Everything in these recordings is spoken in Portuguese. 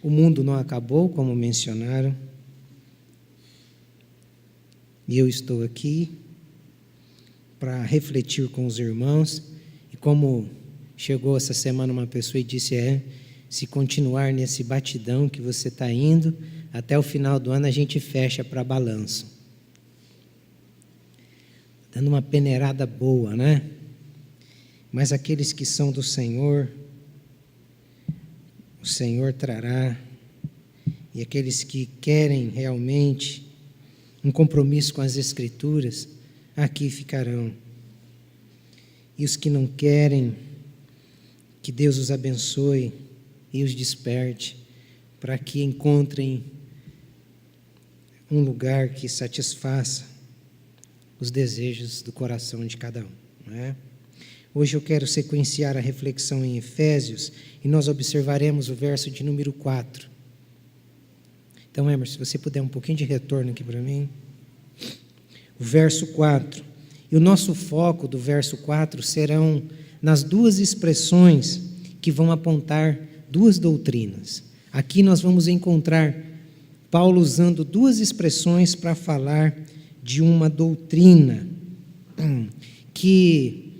O mundo não acabou, como mencionaram, e eu estou aqui para refletir com os irmãos, e como chegou essa semana uma pessoa e disse, se continuar nesse batidão que você está indo, até o final do ano a gente fecha para balanço. Dando uma peneirada boa, né? Mas aqueles que são do Senhor, o Senhor trará, e aqueles que querem realmente um compromisso com as Escrituras, aqui ficarão. E os que não querem, que Deus os abençoe e os desperte, para que encontrem um lugar que satisfaça os desejos do coração de cada um, não é? Hoje eu quero sequenciar a reflexão em Efésios e nós observaremos o verso de número 4. Então, Emerson, se você puder um pouquinho de retorno aqui para mim. O verso 4. E o nosso foco do verso 4 serão nas duas expressões que vão apontar duas doutrinas. Aqui nós vamos encontrar Paulo usando duas expressões para falar de uma doutrina que,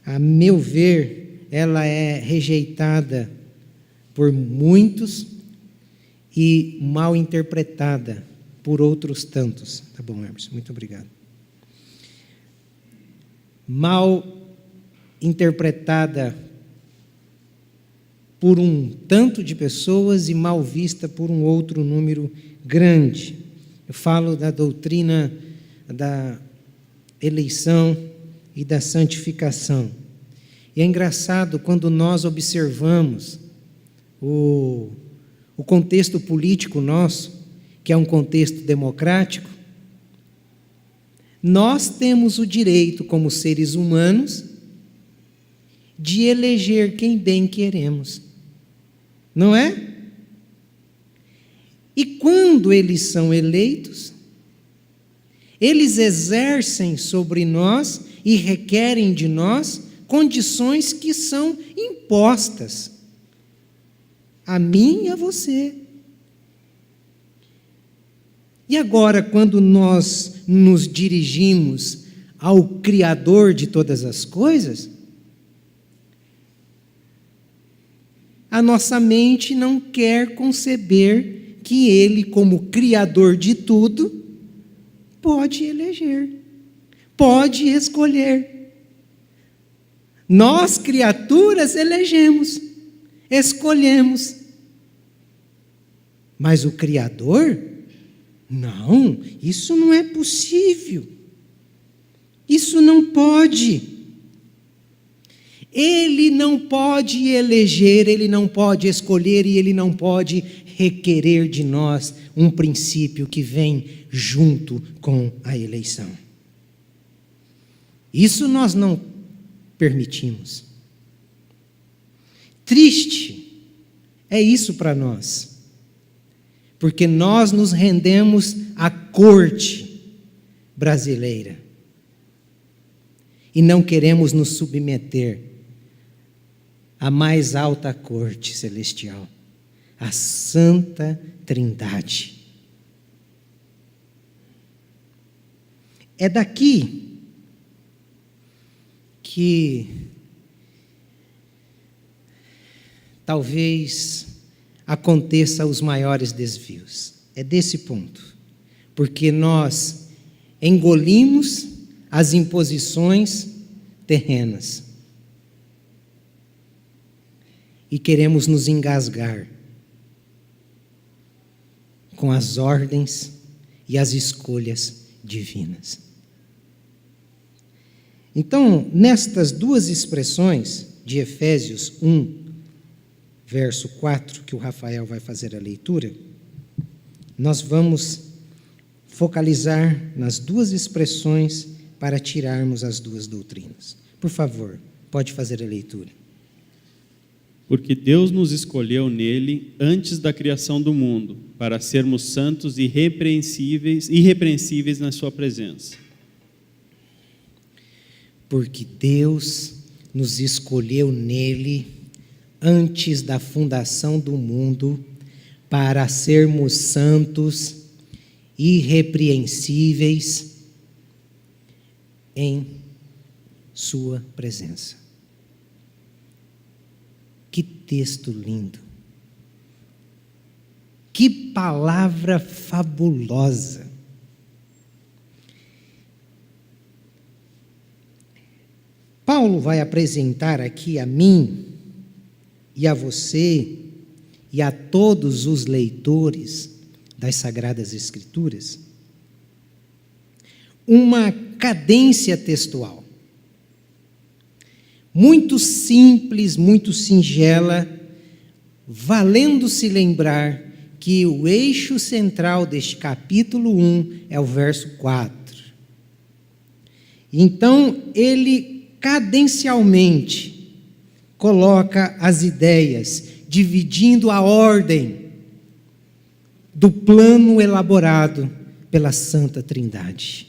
a meu ver, ela é rejeitada por muitos e mal interpretada por outros tantos. Tá bom, Emerson, muito obrigado. Mal interpretada por um tanto de pessoas e mal vista por um outro número grande. Eu falo da doutrina da eleição e da santificação. E é engraçado quando nós observamos o contexto político nosso, que é um contexto democrático. Nós temos o direito, como seres humanos, de eleger quem bem queremos, não é? E quando eles são eleitos, eles exercem sobre nós e requerem de nós condições que são impostas a mim e a você. E agora, quando nós nos dirigimos ao Criador de todas as coisas, a nossa mente não quer conceber que Ele, como Criador de tudo, pode eleger, pode escolher. Nós, criaturas, elegemos, escolhemos. Mas o Criador, não, isso não é possível. Isso não pode. Ele não pode eleger, Ele não pode escolher e Ele não pode requerer de nós um princípio que vem junto com a eleição. Isso nós não permitimos. Triste é isso para nós, porque nós nos rendemos à corte brasileira e não queremos nos submeter à mais alta corte celestial, a Santa Trindade. É daqui que talvez aconteça os maiores desvios. É desse ponto. Porque nós engolimos as imposições terrenas e queremos nos engasgar com as ordens e as escolhas divinas. Então, nestas duas expressões de Efésios 1, verso 4, que o Rafael vai fazer a leitura, nós vamos focalizar nas duas expressões para tirarmos as duas doutrinas. Por favor, pode fazer a leitura. Porque Deus nos escolheu nele antes da criação do mundo, para sermos santos e irrepreensíveis na sua presença. Porque Deus nos escolheu nele antes da fundação do mundo, para sermos santos, irrepreensíveis em sua presença. Que texto lindo! Que palavra fabulosa! Paulo vai apresentar aqui a mim e a você e a todos os leitores das Sagradas Escrituras uma cadência textual muito simples, muito singela, valendo-se lembrar que o eixo central deste capítulo 1 é o verso 4. Então, ele cadencialmente coloca as ideias, dividindo a ordem do plano elaborado pela Santa Trindade.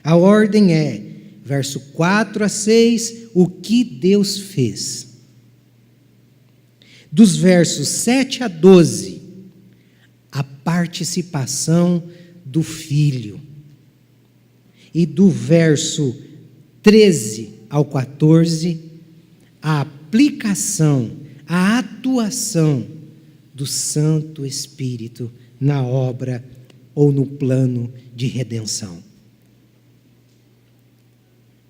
A ordem é, verso 4 a 6, o que Deus fez. Dos versos 7 a 12, a participação do Filho. E do verso 13 ao 14, a aplicação, a atuação do Santo Espírito na obra ou no plano de redenção.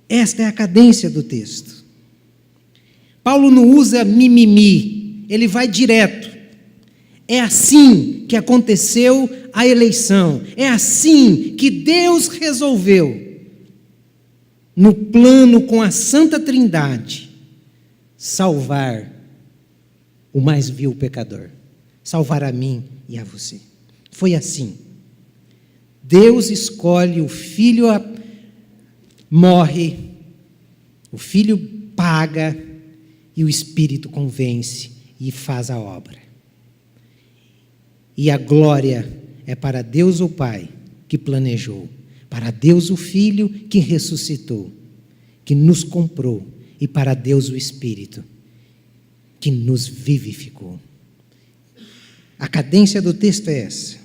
Esta é a cadência do texto. Paulo não usa mimimi, ele vai direto. É assim que aconteceu a eleição, é assim que Deus resolveu, no plano com a Santa Trindade, salvar o mais vil pecador, salvar a mim e a você. Foi assim. Deus escolhe, o Filho morre, o Filho paga e o Espírito convence e faz a obra. E a glória é para Deus o Pai que planejou, para Deus o Filho que ressuscitou, que nos comprou, e para Deus o Espírito que nos vivificou. A cadência do texto é essa.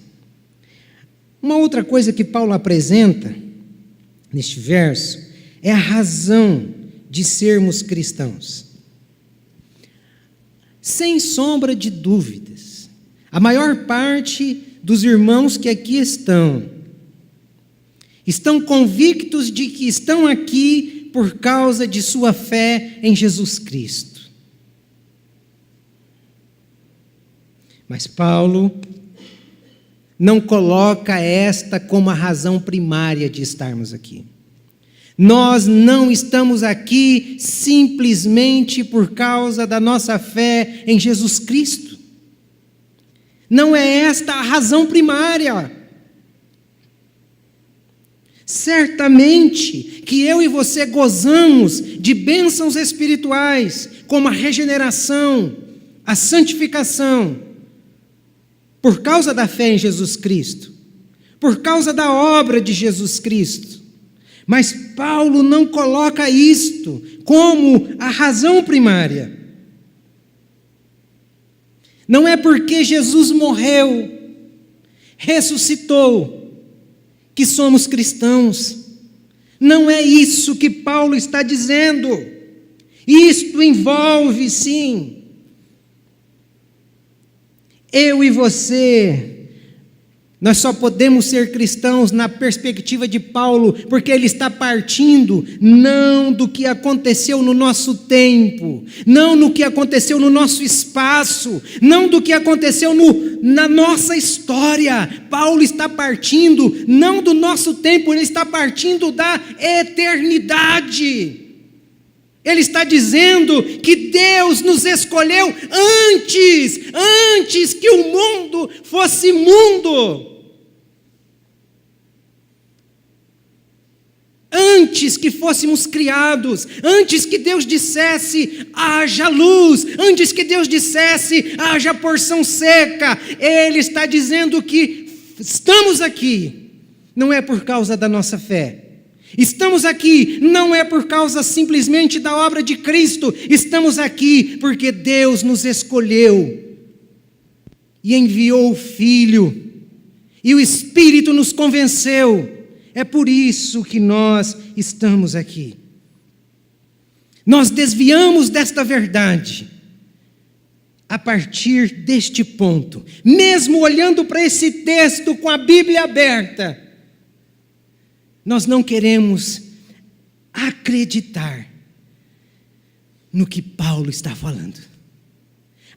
Uma outra coisa que Paulo apresenta neste verso é a razão de sermos cristãos. Sem sombra de dúvidas, a maior parte dos irmãos que aqui estão convictos de que estão aqui por causa de sua fé em Jesus Cristo. Mas Paulo não coloca esta como a razão primária de estarmos aqui. Nós não estamos aqui simplesmente por causa da nossa fé em Jesus Cristo. Não é esta a razão primária. Certamente que eu e você gozamos de bênçãos espirituais, como a regeneração, a santificação, por causa da fé em Jesus Cristo, por causa da obra de Jesus Cristo. Mas Paulo não coloca isto como a razão primária. Não é porque Jesus morreu, ressuscitou, que somos cristãos. Não é isso que Paulo está dizendo. Isto envolve, sim, eu e você. Nós só podemos ser cristãos na perspectiva de Paulo, porque ele está partindo não do que aconteceu no nosso tempo, não no que aconteceu no nosso espaço, não do que aconteceu na nossa história. Paulo está partindo não do nosso tempo, ele está partindo da eternidade. Ele está dizendo que Deus nos escolheu antes que o mundo fosse mundo. Antes que fôssemos criados, antes que Deus dissesse, haja luz, antes que Deus dissesse, haja porção seca, Ele está dizendo que estamos aqui, não é por causa da nossa fé. Estamos aqui não é por causa simplesmente da obra de Cristo, estamos aqui porque Deus nos escolheu e enviou o Filho, e o Espírito nos convenceu. É por isso que nós estamos aqui. Nós desviamos desta verdade a partir deste ponto. Mesmo olhando para esse texto com a Bíblia aberta, nós não queremos acreditar no que Paulo está falando.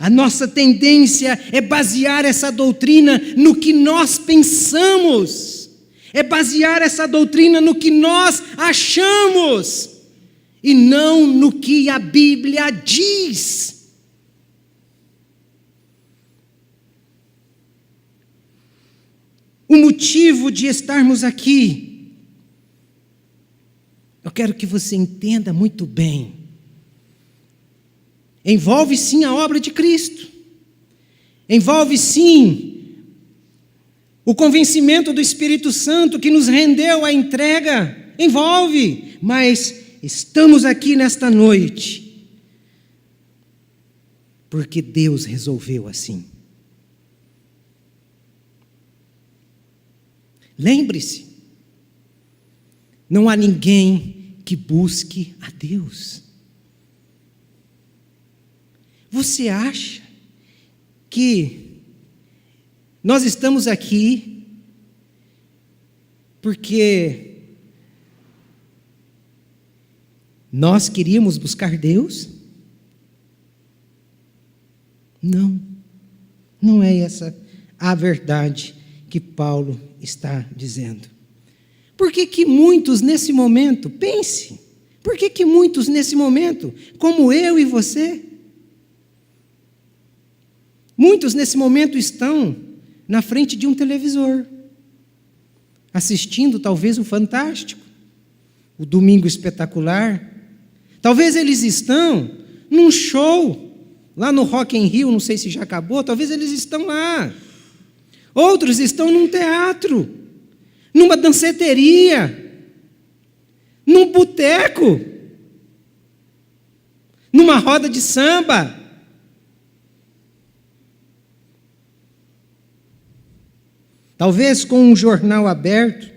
A nossa tendência é basear essa doutrina no que nós pensamos, é basear essa doutrina no que nós achamos, e não no que a Bíblia diz. O motivo de estarmos aqui, eu quero que você entenda muito bem, envolve sim a obra de Cristo, envolve sim o convencimento do Espírito Santo que nos rendeu a entrega, envolve, mas estamos aqui nesta noite porque Deus resolveu assim. Lembre-se, não há ninguém que busque a Deus. Você acha que nós estamos aqui porque nós queríamos buscar Deus? Não, não é essa a verdade que Paulo está dizendo. Por que muitos nesse momento, pense, por que muitos nesse momento, como eu e você, muitos nesse momento estão na frente de um televisor, assistindo talvez o Fantástico, o Domingo Espetacular, talvez eles estão num show, lá no Rock in Rio, não sei se já acabou, talvez eles estão lá. Outros estão num teatro, numa danceteria, num boteco, numa roda de samba. Talvez com um jornal aberto.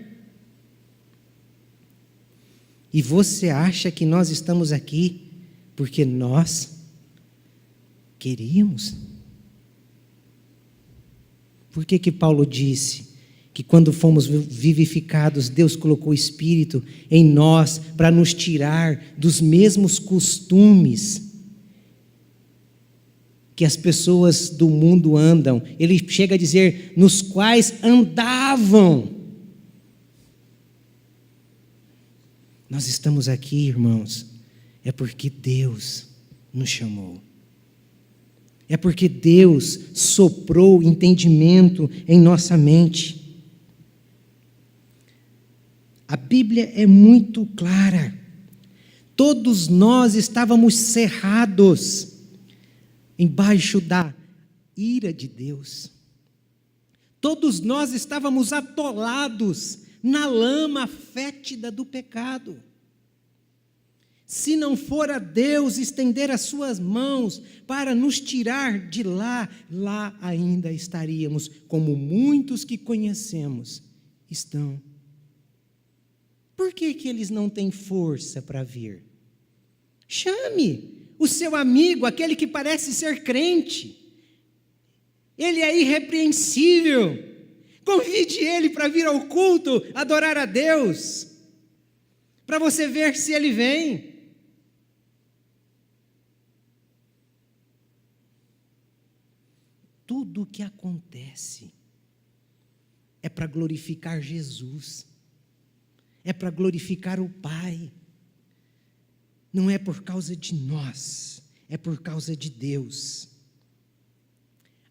E você acha que nós estamos aqui porque nós queríamos? Por que Paulo disse que quando fomos vivificados, Deus colocou o Espírito em nós para nos tirar dos mesmos costumes que as pessoas do mundo andam? Ele chega a dizer, nos quais andavam. Nós estamos aqui, irmãos, é porque Deus nos chamou. É porque Deus soprou entendimento em nossa mente. A Bíblia é muito clara. Todos nós estávamos cerrados embaixo da ira de Deus. Todos nós estávamos atolados na lama fétida do pecado. Se não for a Deus estender as suas mãos para nos tirar de lá, lá ainda estaríamos, como muitos que conhecemos estão. Por que eles não têm força para vir? Chame o seu amigo, aquele que parece ser crente. Ele é irrepreensível. Convide ele para vir ao culto, adorar a Deus, para você ver se ele vem. Tudo o que acontece é para glorificar Jesus, é para glorificar o Pai. Não é por causa de nós, é por causa de Deus.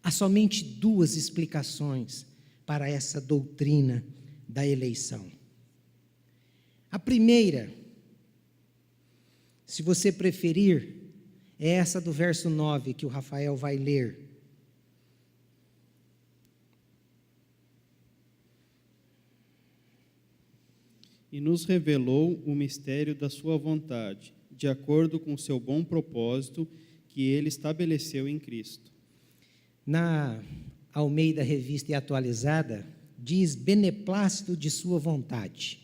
Há somente duas explicações para essa doutrina da eleição. A primeira, se você preferir, é essa do verso 9 que o Rafael vai ler. E nos revelou o mistério da sua vontade, de acordo com o seu bom propósito que ele estabeleceu em Cristo. Na Almeida Revista e Atualizada, diz beneplácito de sua vontade.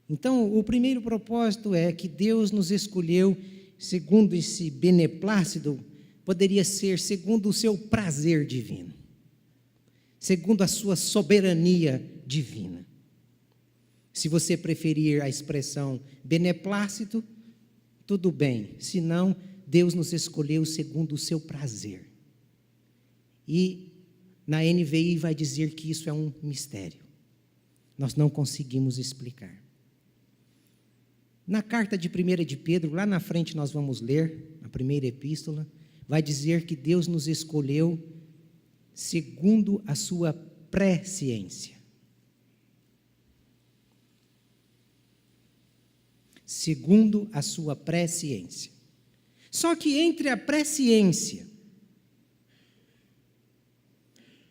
Então, o primeiro propósito é que Deus nos escolheu segundo esse beneplácito, poderia ser segundo o seu prazer divino, segundo a sua soberania divina. Se você preferir a expressão beneplácito, tudo bem, senão Deus nos escolheu segundo o seu prazer. E na NVI vai dizer que isso é um mistério. Nós não conseguimos explicar. Na carta de 1 de Pedro, lá na frente nós vamos ler, a primeira epístola, vai dizer que Deus nos escolheu segundo a sua presciência. Segundo a sua presciência. Só que entre a presciência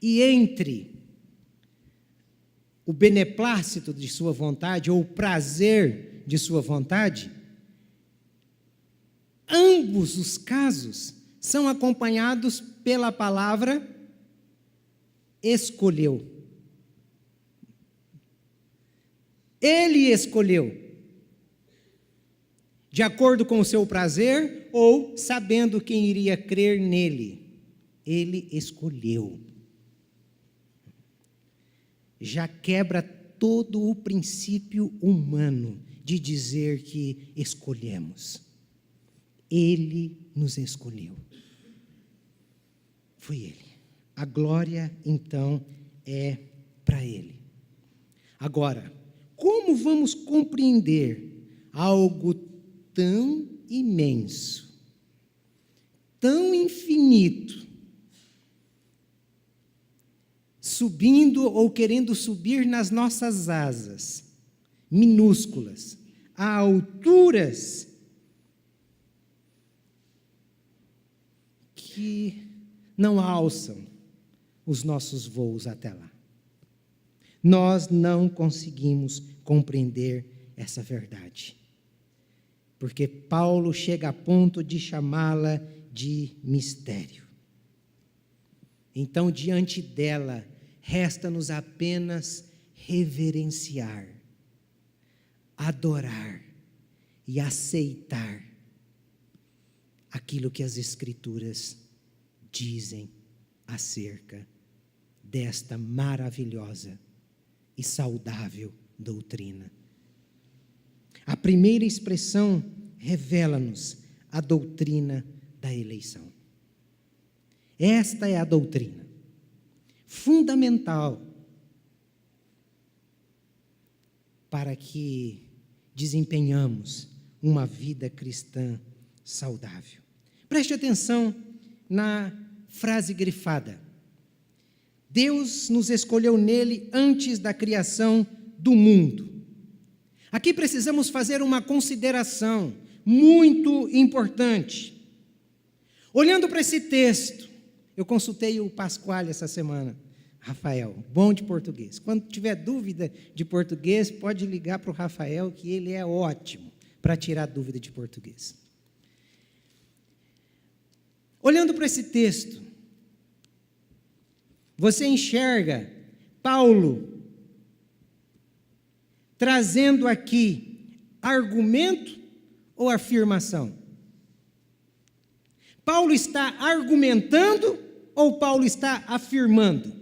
e entre o beneplácito de sua vontade, ou o prazer de sua vontade, ambos os casos são acompanhados pela palavra escolheu. Ele escolheu, de acordo com o seu prazer ou sabendo quem iria crer nele. Ele escolheu. Já quebra todo o princípio humano de dizer que escolhemos. Ele nos escolheu. Foi Ele. A glória, então, é para Ele. Agora, como vamos compreender algo tão imenso, tão infinito, subindo ou querendo subir nas nossas asas, minúsculas, a alturas que não alçam os nossos voos até lá? Nós não conseguimos compreender essa verdade, porque Paulo chega a ponto de chamá-la de mistério. Então, diante dela, resta-nos apenas reverenciar, adorar e aceitar aquilo que as Escrituras dizem acerca desta maravilhosa e saudável doutrina. A primeira expressão revela-nos a doutrina da eleição. Esta é a doutrina fundamental para que desempenhamos uma vida cristã saudável. Preste atenção na frase grifada. Deus nos escolheu nele antes da criação do mundo. Aqui precisamos fazer uma consideração muito importante. Olhando para esse texto, eu consultei o Pasquale essa semana, Rafael, bom de português. Quando tiver dúvida de português, pode ligar para o Rafael, que ele é ótimo para tirar dúvida de português. Olhando para esse texto, você enxerga Paulo trazendo aqui argumento ou afirmação? Paulo está argumentando ou Paulo está afirmando?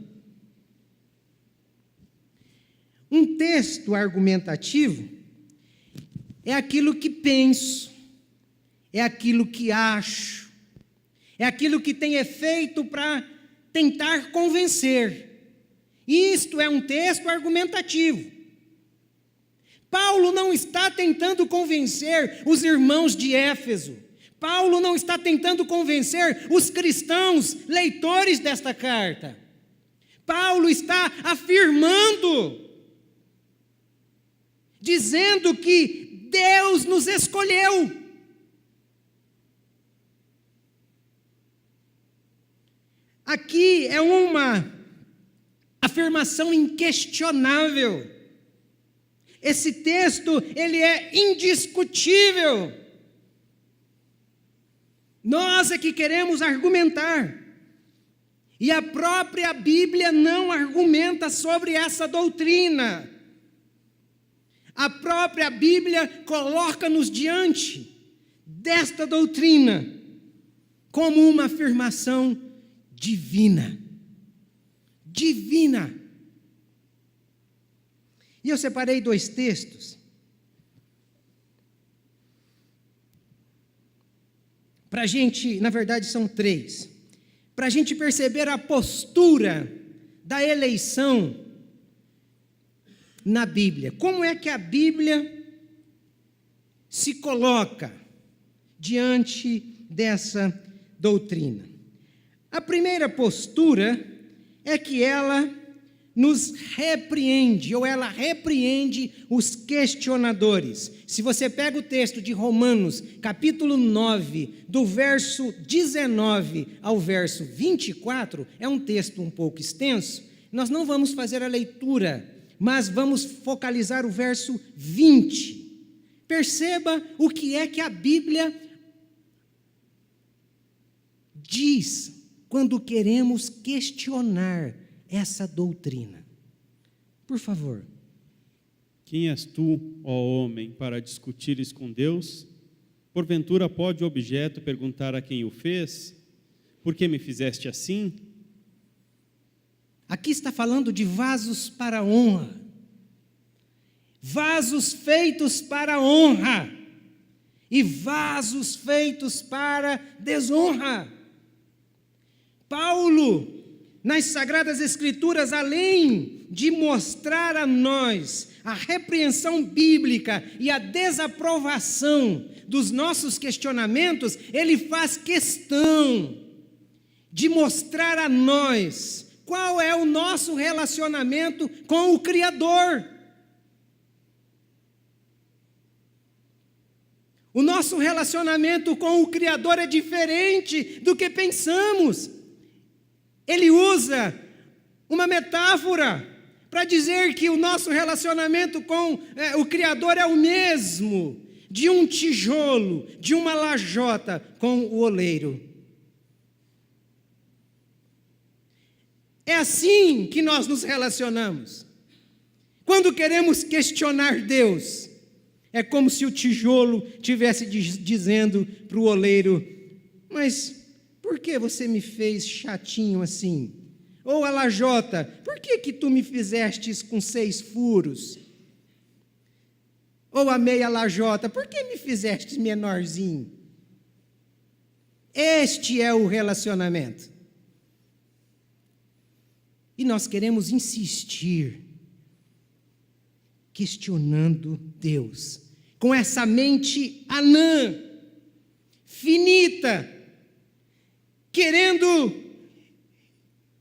Um texto argumentativo é aquilo que penso, é aquilo que acho, é aquilo que tem efeito para tentar convencer. Isto é um texto argumentativo. Paulo não está tentando convencer os irmãos de Éfeso. Paulo não está tentando convencer os cristãos leitores desta carta. Paulo está afirmando, dizendo que Deus nos escolheu. Aqui é uma afirmação inquestionável. Esse texto, ele é indiscutível. Nós é que queremos argumentar. E a própria Bíblia não argumenta sobre essa doutrina. A própria Bíblia coloca-nos diante desta doutrina como uma afirmação divina. Divina. E eu separei 2 textos para a gente, na verdade são 3, para a gente perceber a postura da eleição na Bíblia. Como é que a Bíblia se coloca diante dessa doutrina? A primeira postura é que ela nos repreende, ou ela repreende os questionadores. Se você pega o texto de Romanos, capítulo 9, do verso 19 ao verso 24, é um texto um pouco extenso, nós não vamos fazer a leitura, mas vamos focalizar o verso 20. Perceba o que é que a Bíblia diz quando queremos questionar essa doutrina. Por favor. Quem és tu, ó homem, para discutires com Deus? Porventura pode o objeto perguntar a quem o fez? Por que me fizeste assim? Aqui está falando de vasos para honra. Vasos feitos para honra e vasos feitos para desonra. Paulo, nas Sagradas Escrituras, além de mostrar a nós a repreensão bíblica e a desaprovação dos nossos questionamentos, ele faz questão de mostrar a nós qual é o nosso relacionamento com o Criador. O nosso relacionamento com o Criador é diferente do que pensamos. Ele usa uma metáfora para dizer que o nosso relacionamento com o Criador é o mesmo de um tijolo, de uma lajota com o oleiro. É assim que nós nos relacionamos. Quando queremos questionar Deus, é como se o tijolo estivesse dizendo para o oleiro: mas por que você me fez chatinho assim? Ou a lajota: por que tu me fizestes com 6 furos? Ou a meia lajota: por que me fizestes menorzinho? Este é o relacionamento. E nós queremos insistir, questionando Deus, com essa mente anã, finita, querendo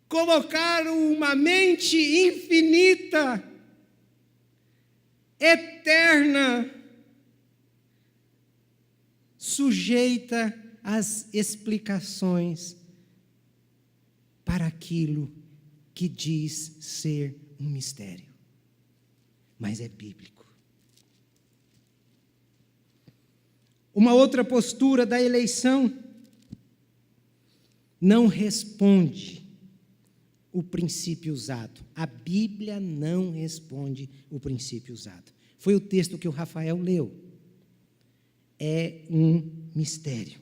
colocar uma mente infinita, eterna, sujeita às explicações para aquilo que diz ser um mistério, mas é bíblico. Uma outra postura da eleição: não responde o princípio usado. A Bíblia não responde o princípio usado. Foi o texto que o Rafael leu. É um mistério.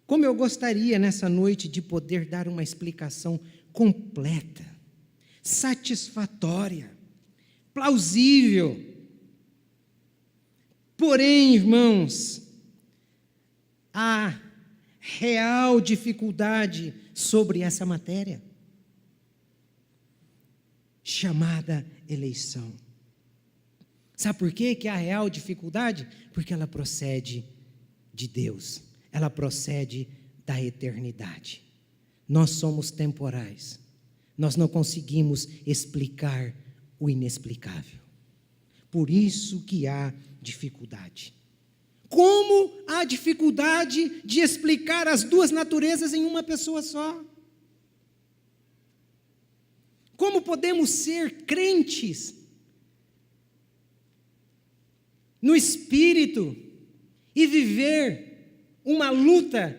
Como eu gostaria nessa noite de poder dar uma explicação completa, satisfatória, plausível. Porém, irmãos, há real dificuldade sobre essa matéria, chamada eleição. Sabe por quê que há real dificuldade? Porque ela procede de Deus, ela procede da eternidade. Nós somos temporais, nós não conseguimos explicar o inexplicável. Por isso que há dificuldade. Como há dificuldade de explicar as duas naturezas em uma pessoa só? Como podemos ser crentes no espírito e viver uma luta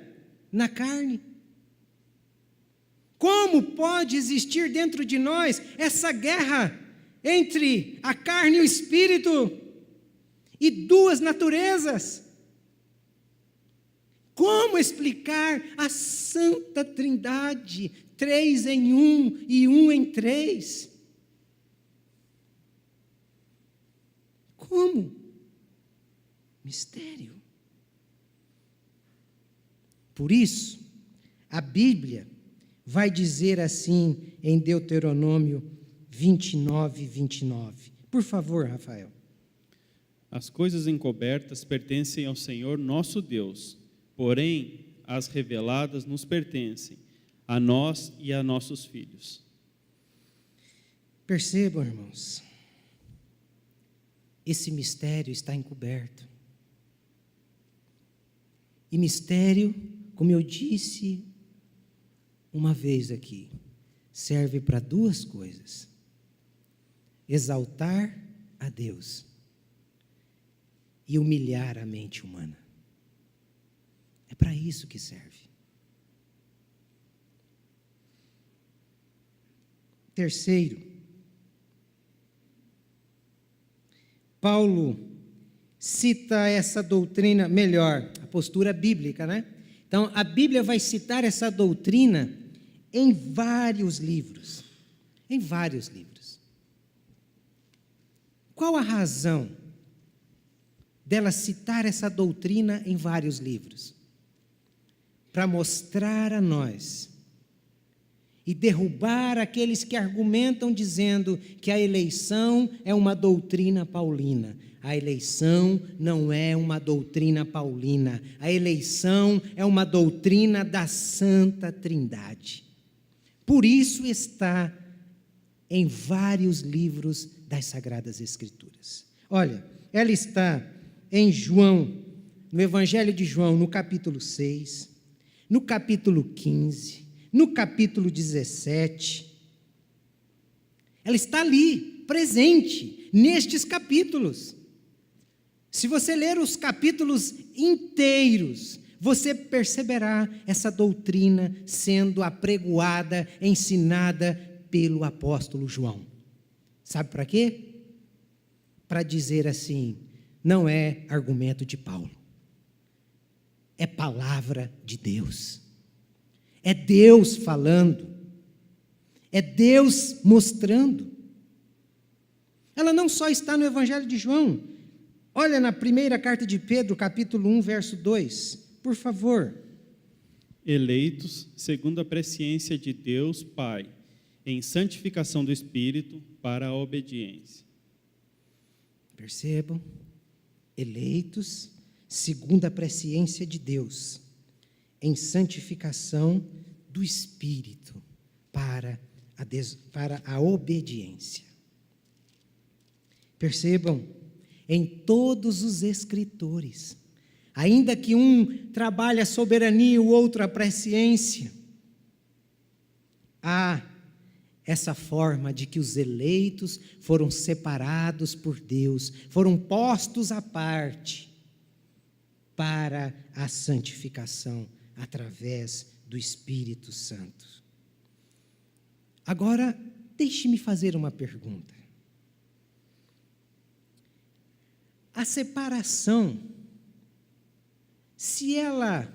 na carne? Como pode existir dentro de nós essa guerra entre a carne e o espírito e duas naturezas? Como explicar a Santa Trindade, 3 em 1 e 1 em 3? Como? Mistério. Por isso, a Bíblia vai dizer assim em Deuteronômio 29, 29. Por favor, Rafael. As coisas encobertas pertencem ao Senhor nosso Deus, porém as reveladas nos pertencem, a nós e a nossos filhos. Percebam, irmãos, esse mistério está encoberto. E mistério, como eu disse uma vez aqui, serve para duas coisas: exaltar a Deus e humilhar a mente humana. É para isso que serve. Terceiro, Paulo cita essa doutrina, melhor, a postura bíblica, né? Então, a Bíblia vai citar essa doutrina em vários livros. Em vários livros. Qual a razão dela citar essa doutrina em vários livros? Para mostrar a nós e derrubar aqueles que argumentam dizendo que a eleição é uma doutrina paulina. A eleição não é uma doutrina paulina. A eleição é uma doutrina da Santa Trindade. Por isso está em vários livros das Sagradas Escrituras. Olha, ela está em João, no Evangelho de João, no capítulo 6, no capítulo 15, no capítulo 17. Ela está ali, presente, nestes capítulos. Se você ler os capítulos inteiros, você perceberá essa doutrina sendo apregoada, ensinada pelo apóstolo João. Sabe para quê? Para dizer assim, não é argumento de Paulo, é palavra de Deus. É Deus falando, é Deus mostrando. Ela não só está no Evangelho de João. Olha na primeira carta de Pedro, capítulo 1, verso 2, por favor. Eleitos segundo a presciência de Deus Pai, em santificação do Espírito para a obediência. Percebam? Eleitos segundo a presciência de Deus, em santificação do Espírito para a obediência. Percebam, em todos os escritores, ainda que um trabalhe a soberania e o outro a presciência, há essa forma de que os eleitos foram separados por Deus, foram postos à parte para a santificação através do Espírito Santo. Agora, deixe-me fazer uma pergunta. A separação, se ela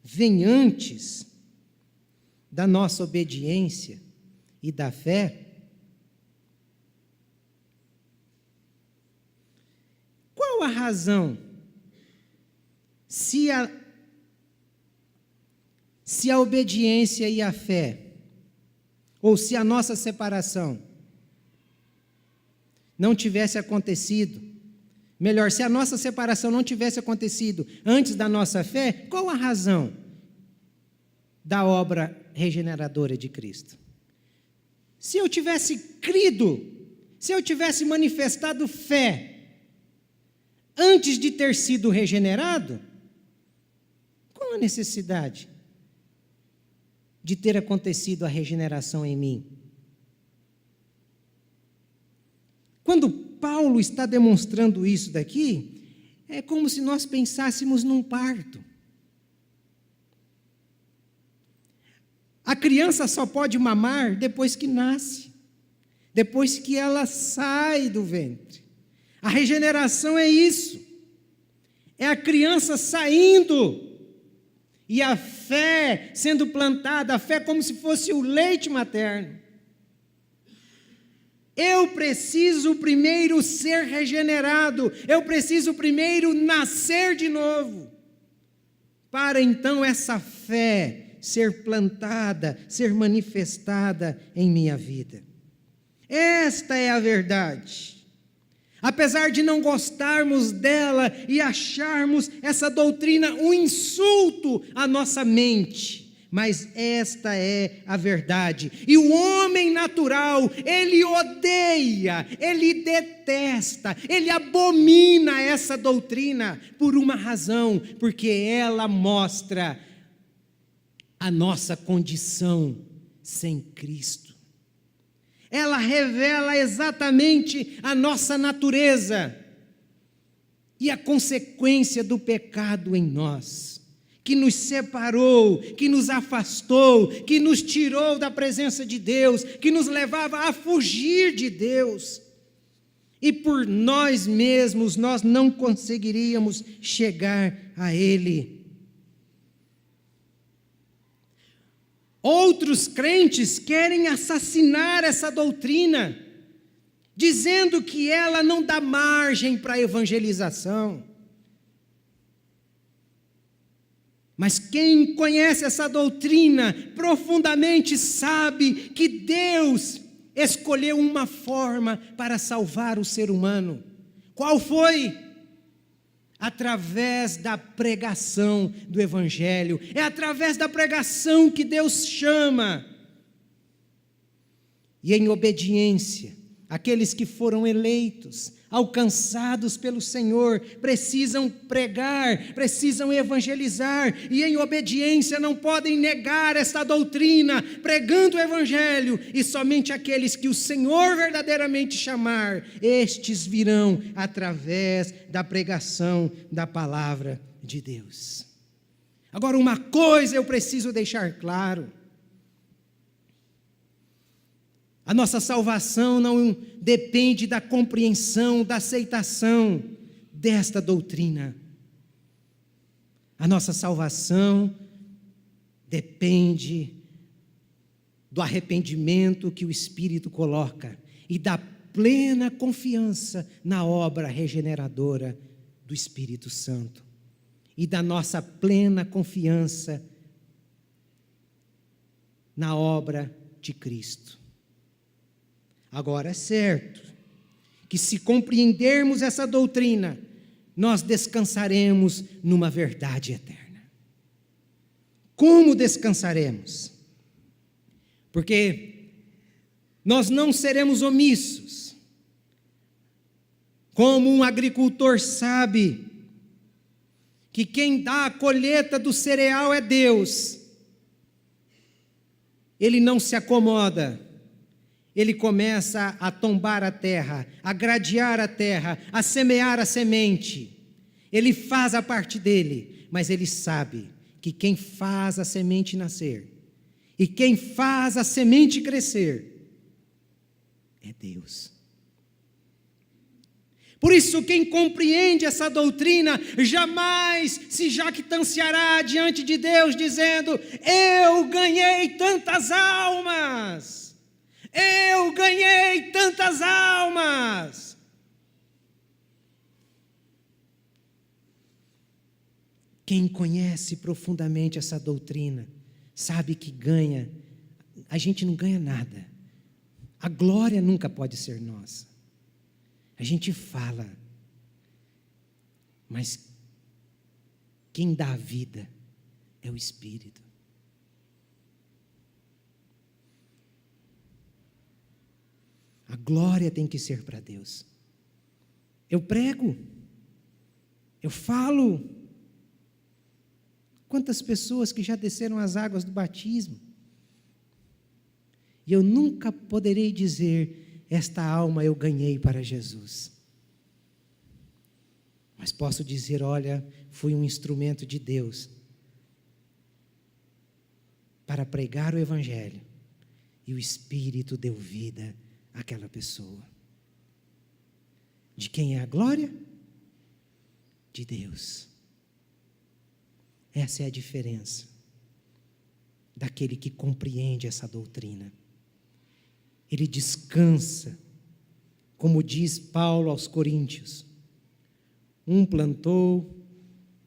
vem antes da nossa obediência e da fé, qual a razão se a obediência e a fé, ou se a nossa separação não tivesse acontecido, melhor, se a nossa separação não tivesse acontecido antes da nossa fé, qual a razão da obra regeneradora de Cristo? Se eu tivesse crido, se eu tivesse manifestado fé antes de ter sido regenerado, qual a necessidade de ter acontecido a regeneração em mim? Quando Paulo está demonstrando isso daqui, é como se nós pensássemos num parto. A criança só pode mamar depois que nasce, depois que ela sai do ventre. A regeneração é isso, é a criança saindo e a fé sendo plantada, a fé como se fosse o leite materno. Eu preciso primeiro ser regenerado, eu preciso primeiro nascer de novo, para então essa fé ser plantada, ser manifestada em minha vida. Esta é a verdade. Apesar de não gostarmos dela e acharmos essa doutrina um insulto à nossa mente, mas esta é a verdade. E o homem natural, ele odeia, ele detesta, ele abomina essa doutrina por uma razão, porque ela mostra a nossa condição sem Cristo. Ela revela exatamente a nossa natureza e a consequência do pecado em nós, que nos separou, que nos afastou, que nos tirou da presença de Deus, que nos levava a fugir de Deus. E por nós mesmos nós não conseguiríamos chegar a Ele. Outros crentes querem assassinar essa doutrina, dizendo que ela não dá margem para a evangelização. Mas quem conhece essa doutrina profundamente sabe que Deus escolheu uma forma para salvar o ser humano. Qual foi? Através da pregação do Evangelho. É através da pregação que Deus chama. E em obediência, aqueles que foram eleitos, alcançados pelo Senhor, precisam pregar, precisam evangelizar, e em obediência não podem negar esta doutrina, pregando o Evangelho, e somente aqueles que o Senhor verdadeiramente chamar, estes virão através da pregação da palavra de Deus. Agora, uma coisa eu preciso deixar claro: a nossa salvação não depende da compreensão, da aceitação desta doutrina. A nossa salvação depende do arrependimento que o Espírito coloca e da plena confiança na obra regeneradora do Espírito Santo e da nossa plena confiança na obra de Cristo. Agora, é certo que se compreendermos essa doutrina, nós descansaremos numa verdade eterna. Como descansaremos? Porque nós não seremos omissos. Como um agricultor sabe que quem dá a colheita do cereal é Deus, ele não se acomoda. Ele começa a tombar a terra, a gradear a terra, a semear a semente. Ele faz a parte dele, mas ele sabe que quem faz a semente nascer e quem faz a semente crescer é Deus. Por isso, quem compreende essa doutrina jamais se jactanciará diante de Deus, dizendo: eu ganhei tantas almas. Eu ganhei tantas almas. Quem conhece profundamente essa doutrina, sabe que ganha, a gente não ganha nada. A glória nunca pode ser nossa. A gente fala, mas quem dá a vida é o Espírito. A glória tem que ser para Deus. Eu prego, eu falo. Quantas pessoas que já desceram as águas do batismo, e eu nunca poderei dizer: esta alma eu ganhei para Jesus. Mas posso dizer: olha, fui um instrumento de Deus para pregar o Evangelho, e o Espírito deu vida àquela pessoa. De quem é a glória? De Deus. Essa é a diferença daquele que compreende essa doutrina. Ele descansa, como diz Paulo aos Coríntios: um plantou,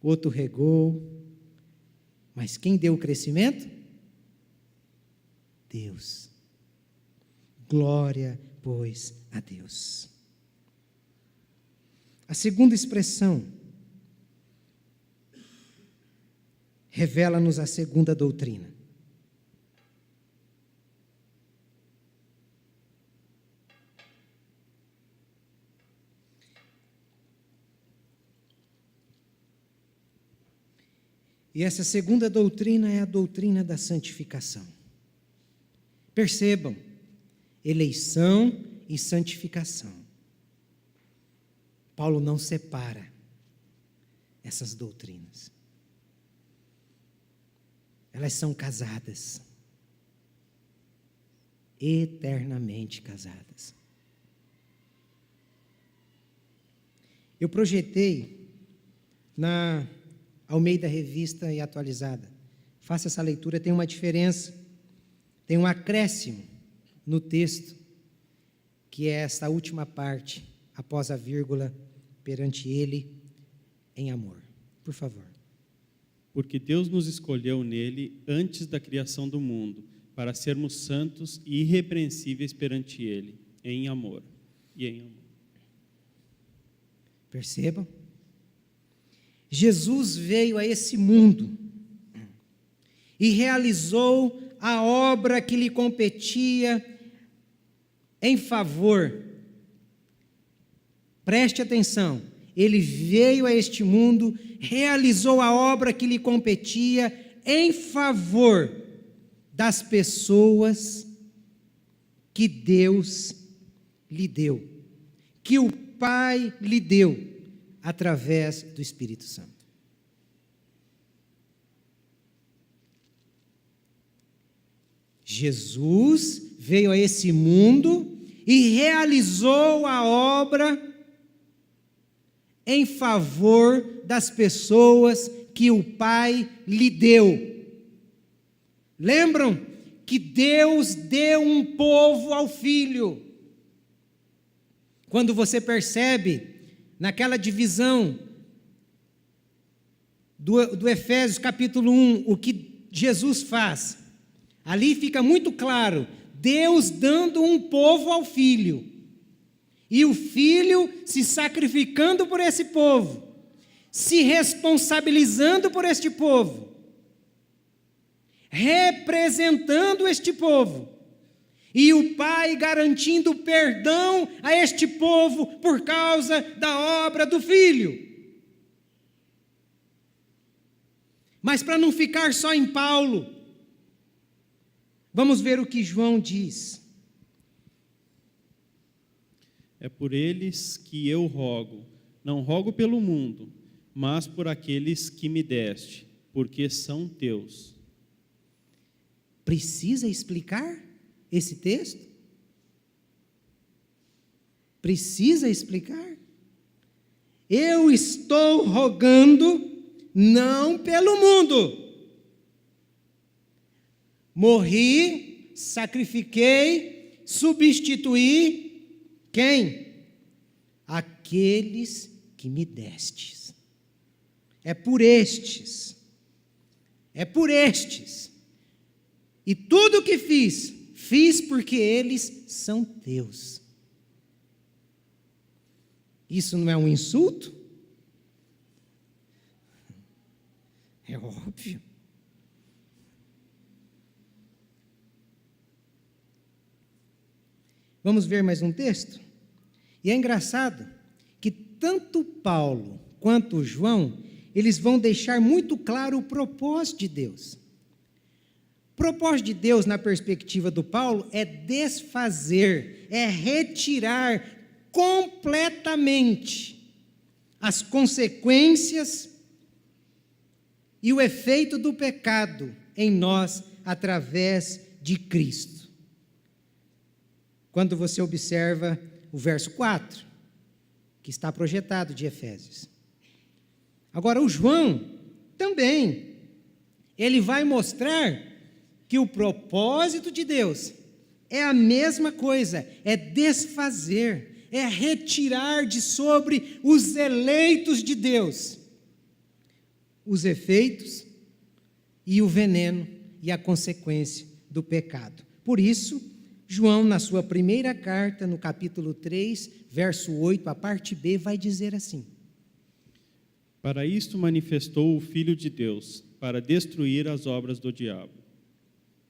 outro regou, mas quem deu o crescimento? Deus. Glória, pois, a Deus. A segunda expressão revela-nos a segunda doutrina. E essa segunda doutrina é a doutrina da santificação. Percebam, eleição e santificação. Paulo não separa essas doutrinas. Elas são casadas, eternamente casadas. Eu projetei na Almeida Revista e Atualizada. Faça essa leitura, tem uma diferença, tem um acréscimo no texto, que é essa última parte, após a vírgula, perante Ele em amor. Por favor. Porque Deus nos escolheu nele antes da criação do mundo, para sermos santos e irrepreensíveis perante Ele, em amor. E em amor. Percebam? Jesus veio a esse mundo e realizou a obra que lhe competia em favor. Preste atenção, ele veio a este mundo, realizou a obra que lhe competia em favor das pessoas que Deus lhe deu, que o Pai lhe deu, através do Espírito Santo. Jesus veio a esse mundo e realizou a obra em favor das pessoas que o Pai lhe deu. Lembram que Deus deu um povo ao Filho. Quando você percebe naquela divisão do Efésios capítulo 1, o que Jesus faz, ali fica muito claro, Deus dando um povo ao Filho, e o Filho se sacrificando por esse povo, se responsabilizando por este povo, representando este povo, e o Pai garantindo perdão a este povo por causa da obra do Filho. Mas para não ficar só em Paulo, vamos ver o que João diz. É por eles que eu rogo, não rogo pelo mundo, mas por aqueles que me deste, porque são teus. Precisa explicar esse texto? Precisa explicar? Eu estou rogando não pelo mundo. Morri, sacrifiquei, substituí quem? Aqueles que me destes. É por estes. É por estes. E tudo o que fiz porque eles são teus. Isso não é um insulto? É óbvio. Vamos ver mais um texto? E é engraçado que tanto Paulo quanto João, eles vão deixar muito claro o propósito de Deus. O propósito de Deus, na perspectiva do Paulo, é desfazer, é retirar completamente as consequências e o efeito do pecado em nós através de Cristo. Quando você observa o verso 4, que está projetado de Efésios. Agora, o João também, ele vai mostrar que o propósito de Deus é a mesma coisa, é desfazer, é retirar de sobre os eleitos de Deus os efeitos e o veneno e a consequência do pecado. Por isso, João, na sua primeira carta, no capítulo 3, verso 8, a parte B, vai dizer assim: Para isto manifestou o Filho de Deus, para destruir as obras do diabo.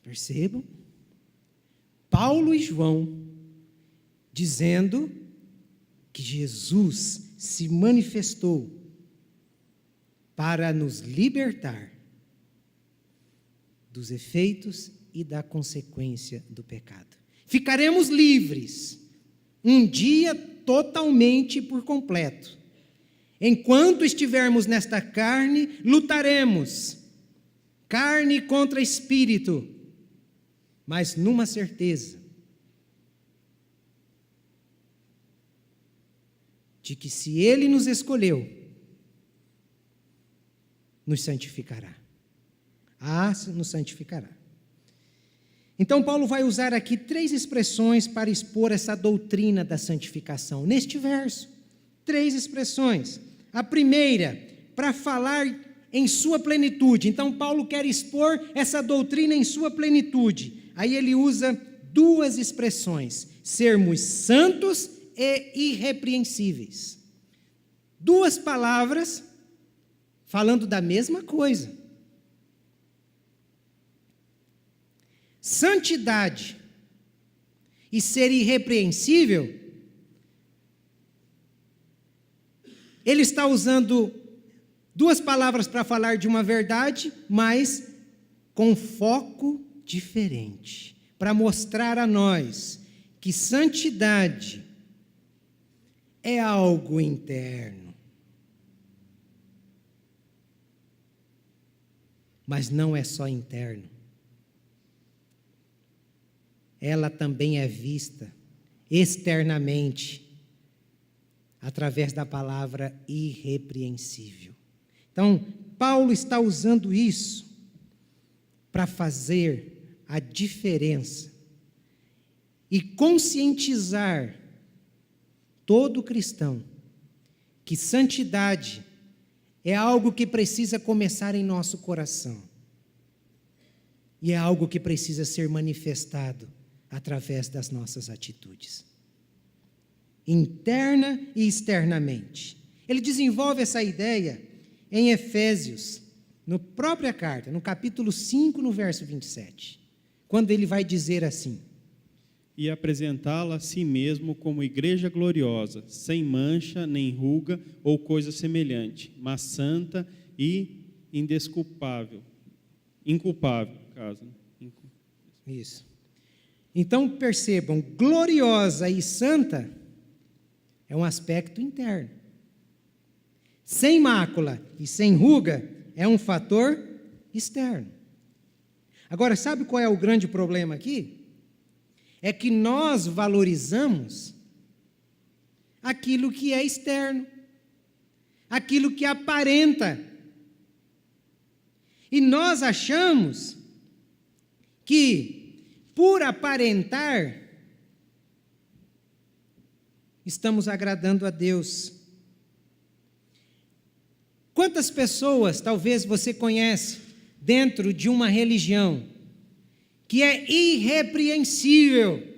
Percebam? Paulo e João dizendo que Jesus se manifestou para nos libertar dos efeitos e da consequência do pecado. Ficaremos livres um dia totalmente e por completo. Enquanto estivermos nesta carne, lutaremos carne contra espírito, mas numa certeza de que se Ele nos escolheu, nos santificará. Nos santificará. Então, Paulo vai usar aqui 3 expressões para expor essa doutrina da santificação. Neste verso, 3 expressões. A primeira, para falar em sua plenitude. Então, Paulo quer expor essa doutrina em sua plenitude. Aí ele usa 2 expressões: sermos santos e irrepreensíveis. 2 palavras falando da mesma coisa. Santidade e ser irrepreensível, ele está usando 2 palavras para falar de uma verdade, mas com foco diferente, para mostrar a nós que santidade é algo interno, mas não é só interno. Ela também é vista externamente, através da palavra irrepreensível. Então, Paulo está usando isso para fazer a diferença e conscientizar todo cristão que santidade é algo que precisa começar em nosso coração e é algo que precisa ser manifestado através das nossas atitudes, interna e externamente. Ele desenvolve essa ideia em Efésios, na própria carta, no capítulo 5, no verso 27, quando ele vai dizer assim: E apresentá-la a si mesmo como igreja gloriosa, sem mancha, nem ruga ou coisa semelhante, mas santa e indesculpável. Inculpável, caso. Isso. Então, percebam, gloriosa e santa é um aspecto interno. Sem mácula e sem ruga é um fator externo. Agora, sabe qual é o grande problema aqui? É que nós valorizamos aquilo que é externo, aquilo que aparenta. E nós achamos que, por aparentar, estamos agradando a Deus. Quantas pessoas, talvez você conhece, dentro de uma religião, que é irrepreensível?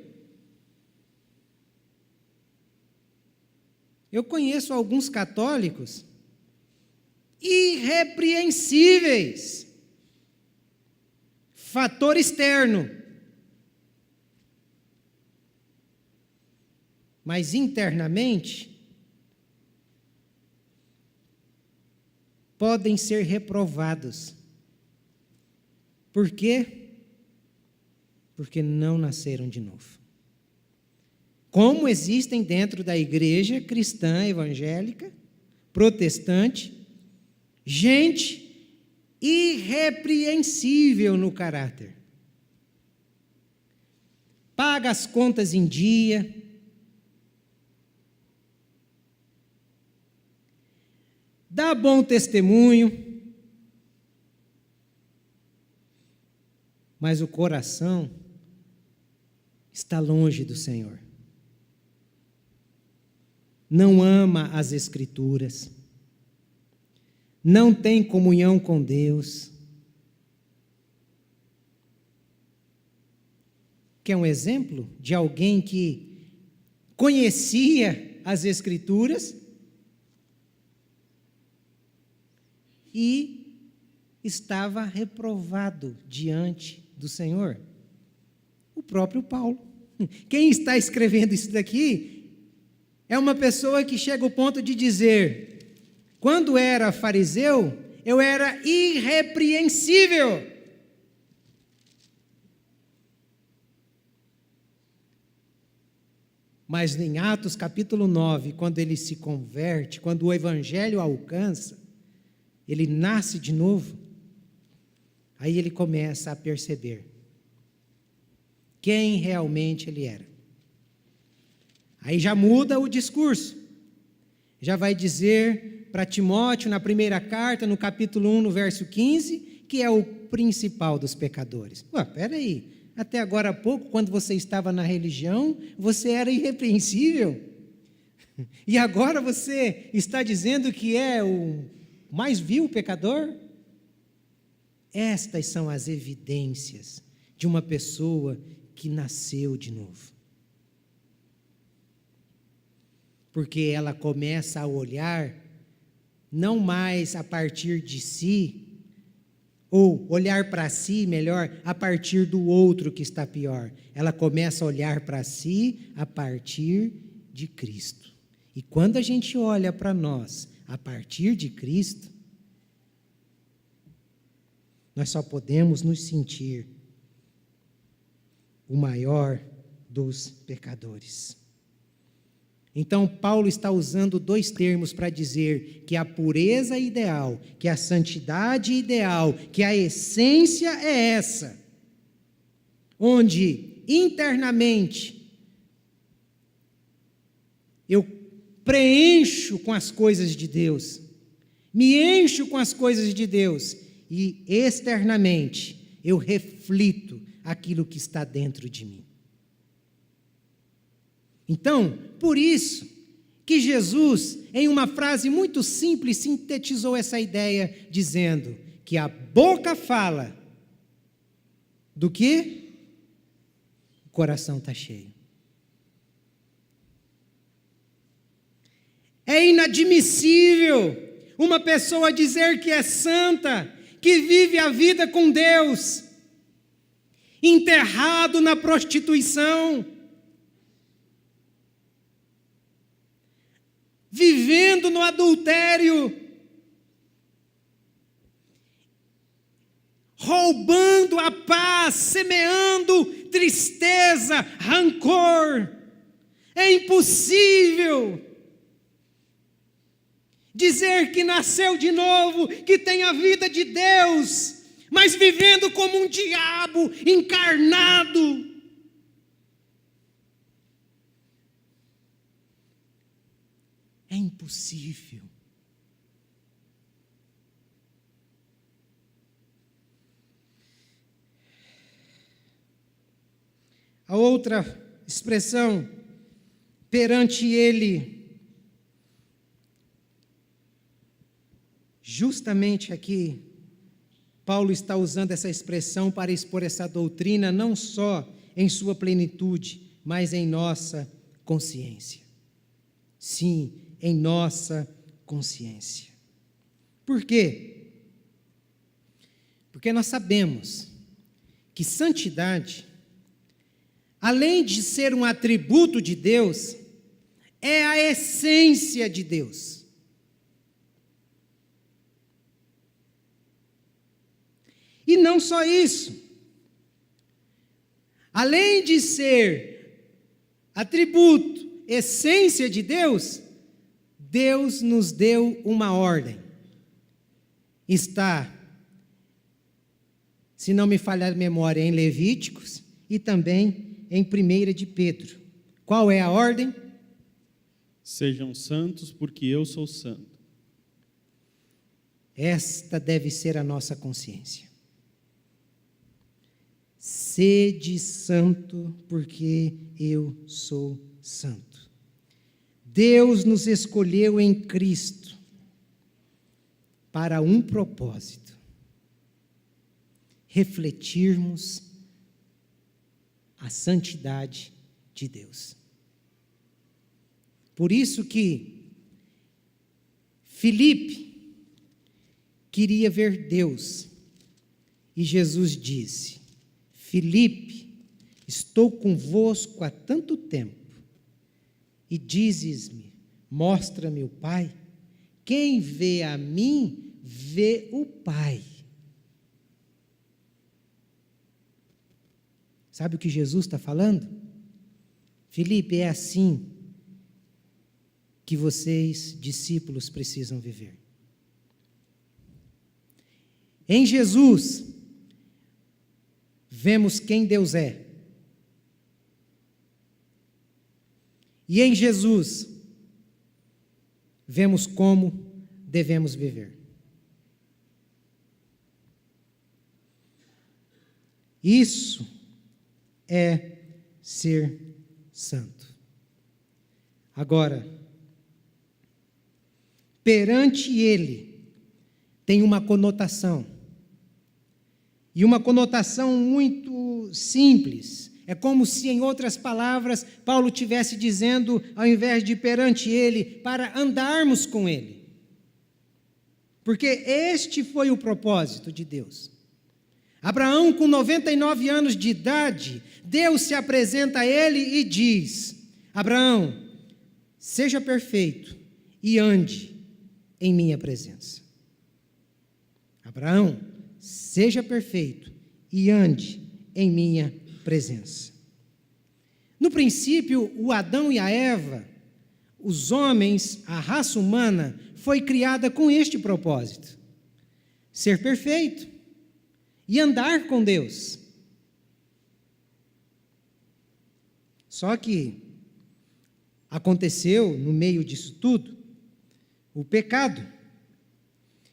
Eu conheço alguns católicos irrepreensíveis. Fator externo. Mas internamente, podem ser reprovados. Por quê? Porque não nasceram de novo. Como existem dentro da igreja cristã evangélica, protestante, gente irrepreensível no caráter, paga as contas em dia, dá bom testemunho, mas o coração está longe do Senhor. Não ama as Escrituras, não tem comunhão com Deus. Quer um exemplo de alguém que conhecia as Escrituras e estava reprovado diante do Senhor? O próprio Paulo. Quem está escrevendo isso daqui é uma pessoa que chega ao ponto de dizer: quando era fariseu, eu era irrepreensível. Mas em Atos capítulo 9, quando ele se converte, quando o evangelho alcança, ele nasce de novo, aí ele começa a perceber quem realmente ele era. Aí já muda o discurso, já vai dizer para Timóteo, na primeira carta, no capítulo 1, no verso 15, que é o principal dos pecadores. Espera aí, até agora há pouco, quando você estava na religião, você era irrepreensível, e agora você está dizendo que é o mais vil pecador? Estas são as evidências de uma pessoa que nasceu de novo. Porque ela começa a olhar não mais a partir de si, ou olhar para si, melhor, a partir do outro que está pior. Ela começa a olhar para si a partir de Cristo. E quando a gente olha para nós a partir de Cristo, nós só podemos nos sentir o maior dos pecadores. Então, Paulo está usando dois termos para dizer que a pureza ideal, que a santidade ideal, que a essência é essa, onde internamente eu preencho com as coisas de Deus, me encho com as coisas de Deus, e externamente eu reflito aquilo que está dentro de mim. Então, por isso que Jesus, em uma frase muito simples, sintetizou essa ideia, dizendo que a boca fala do que o coração está cheio. É inadmissível uma pessoa dizer que é santa, que vive a vida com Deus, enterrado na prostituição, vivendo no adultério, roubando a paz, semeando tristeza, rancor. É impossível dizer que nasceu de novo, que tem a vida de Deus, mas vivendo como um diabo encarnado. É impossível. A outra expressão, perante ele, justamente aqui, Paulo está usando essa expressão para expor essa doutrina não só em sua plenitude, mas em nossa consciência. Sim, em nossa consciência. Por quê? Porque nós sabemos que santidade, além de ser um atributo de Deus, é a essência de Deus. E não só isso. Além de ser atributo, essência de Deus, Deus nos deu uma ordem. Está, se não me falhar a memória, em Levíticos e também em 1 de Pedro. Qual é a ordem? Sejam santos, porque eu sou santo. Esta deve ser a nossa consciência. Sede santo, porque eu sou santo. Deus nos escolheu em Cristo para um propósito: refletirmos a santidade de Deus. Por isso que Filipe queria ver Deus, e Jesus disse: Filipe, estou convosco há tanto tempo, e dizes-me, mostra-me o Pai. Quem vê a mim, vê o Pai. Sabe o que Jesus está falando? Filipe, é assim que vocês, discípulos, precisam viver. Em Jesus, vemos quem Deus é. E em Jesus, vemos como devemos viver. Isso é ser santo. Agora, perante Ele, tem uma conotação. E uma conotação muito simples. É como se, em outras palavras, Paulo estivesse dizendo, ao invés de perante Ele, para andarmos com Ele. Porque este foi o propósito de Deus. Abraão, com 99 anos de idade, Deus se apresenta a ele e diz: Abraão, seja perfeito e ande em minha presença. Abraão, seja perfeito e ande em minha presença. No princípio, o Adão e a Eva, os homens, a raça humana, foi criada com este propósito: ser perfeito e andar com Deus. Só que aconteceu, no meio disso tudo, o pecado.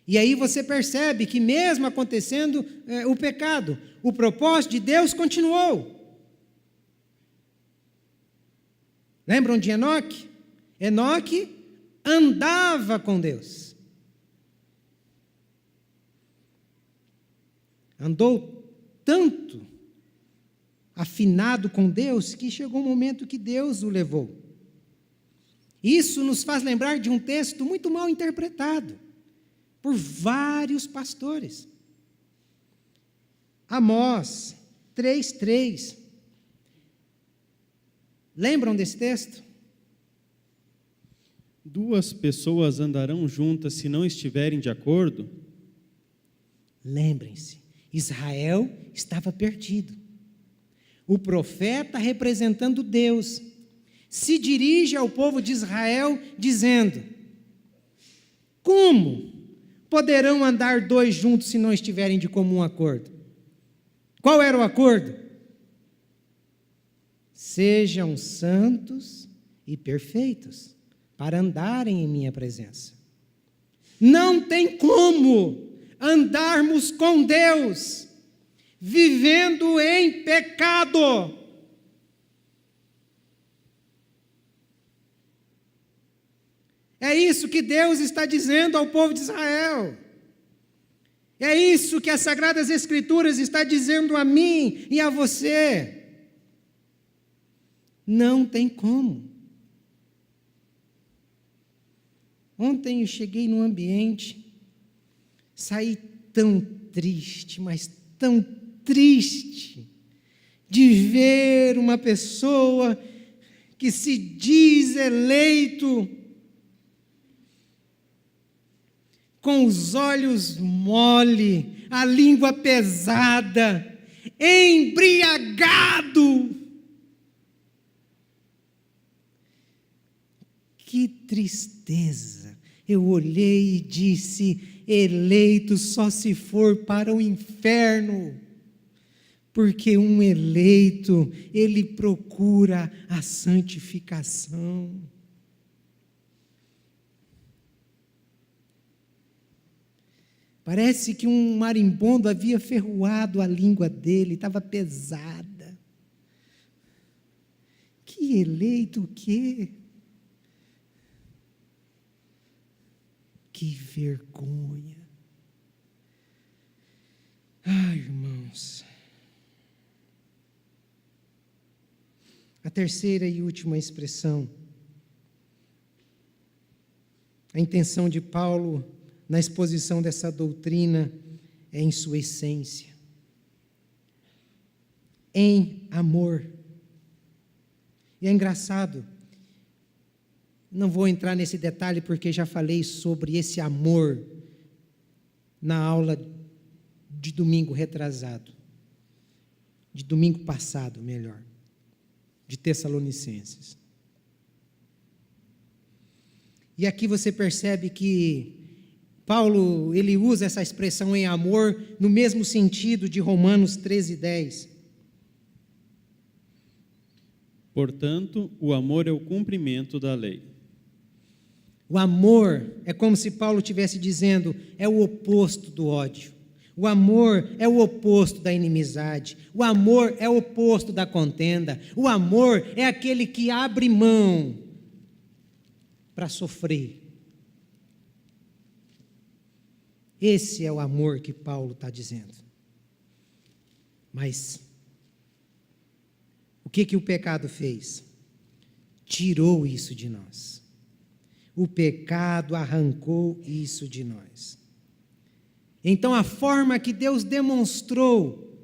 E aí você percebe que mesmo acontecendo o pecado, o propósito de Deus continuou. Lembram de Enoque? Enoque andava com Deus. Andou tanto afinado com Deus que chegou um momento que Deus o levou. Isso nos faz lembrar de um texto muito mal interpretado por vários pastores. Amós 3:3. Lembram desse texto? Duas pessoas andarão juntas se não estiverem de acordo? Lembrem-se, Israel estava perdido. O profeta, representando Deus, se dirige ao povo de Israel dizendo: como poderão andar dois juntos se não estiverem de comum acordo? Qual era o acordo? Sejam santos e perfeitos para andarem em minha presença. Não tem como andarmos com Deus vivendo em pecado. É isso que Deus está dizendo ao povo de Israel. É isso que as Sagradas Escrituras está dizendo a mim e a você. Não tem como. Ontem eu cheguei num ambiente, saí tão triste, mas tão triste, de ver uma pessoa que se diz eleito, com os olhos mole, a língua pesada, embriagado. Que tristeza! Eu olhei e disse: eleito só se for para o inferno, Porque um eleito, ele procura a santificação. Parece que um marimbondo havia ferroado a língua dele, estava pesada. Que eleito o quê? Que vergonha. Ai, irmãos. A terceira e última expressão. A intenção de Paulo na exposição dessa doutrina é em sua essência. Em amor. E é engraçado, não vou entrar nesse detalhe porque já falei sobre esse amor na aula de domingo retrasado, de domingo passado, melhor, de Tessalonicenses. E aqui você percebe que Paulo, ele usa essa expressão em amor no mesmo sentido de Romanos 13:10. Portanto, o amor é o cumprimento da lei. O amor é como se Paulo estivesse dizendo, é o oposto do ódio. O amor é o oposto da inimizade. O amor é o oposto da contenda. O amor é aquele que abre mão para sofrer. Esse é o amor que Paulo está dizendo. Mas o que o pecado fez? Tirou isso de nós. O pecado arrancou isso de nós. Então a forma que Deus demonstrou,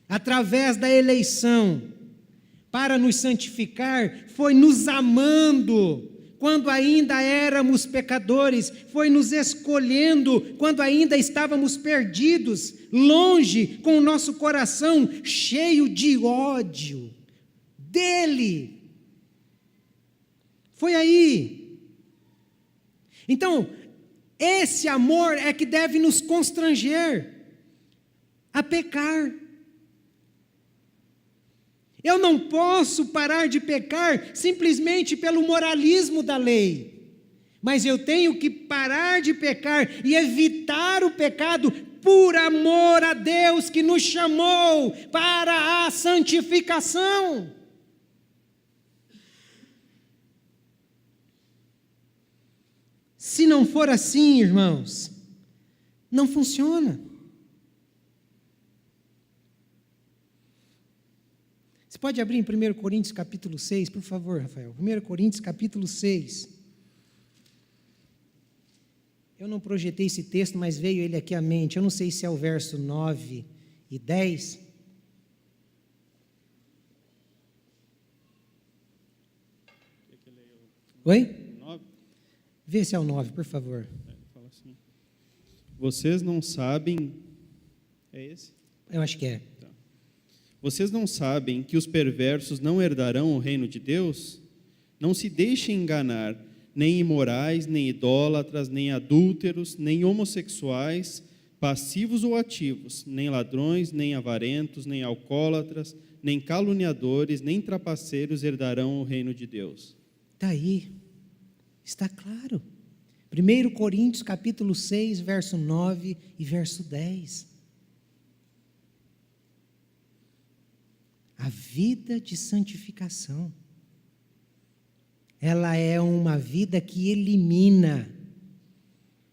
através da eleição, para nos santificar, foi nos amando, quando ainda éramos pecadores, foi nos escolhendo, quando ainda estávamos perdidos, longe, com o nosso coração cheio de ódio dele. Foi aí. Então, esse amor é que deve nos constranger a pecar. Eu não posso parar de pecar simplesmente pelo moralismo da lei, mas eu tenho que parar de pecar e evitar o pecado por amor a Deus que nos chamou para a santificação. Se não for assim, irmãos, não funciona. Você pode abrir em 1 Coríntios capítulo 6, por favor, Rafael. 1 Coríntios capítulo 6. Eu não projetei esse texto, mas veio ele aqui à mente. Eu não sei se é o verso 9 e 10. Oi? Vê se é o 9, por favor. Fala assim. Vocês não sabem... É esse? Eu acho que é. Tá. Vocês não sabem que os perversos não herdarão o reino de Deus? Não se deixem enganar, nem imorais, nem idólatras, nem adúlteros, nem homossexuais, passivos ou ativos, nem ladrões, nem avarentos, nem alcoólatras, nem caluniadores, nem trapaceiros herdarão o reino de Deus. Está aí. Está claro. 1 Coríntios capítulo 6, verso 9 e verso 10. A vida de santificação, ela é uma vida que elimina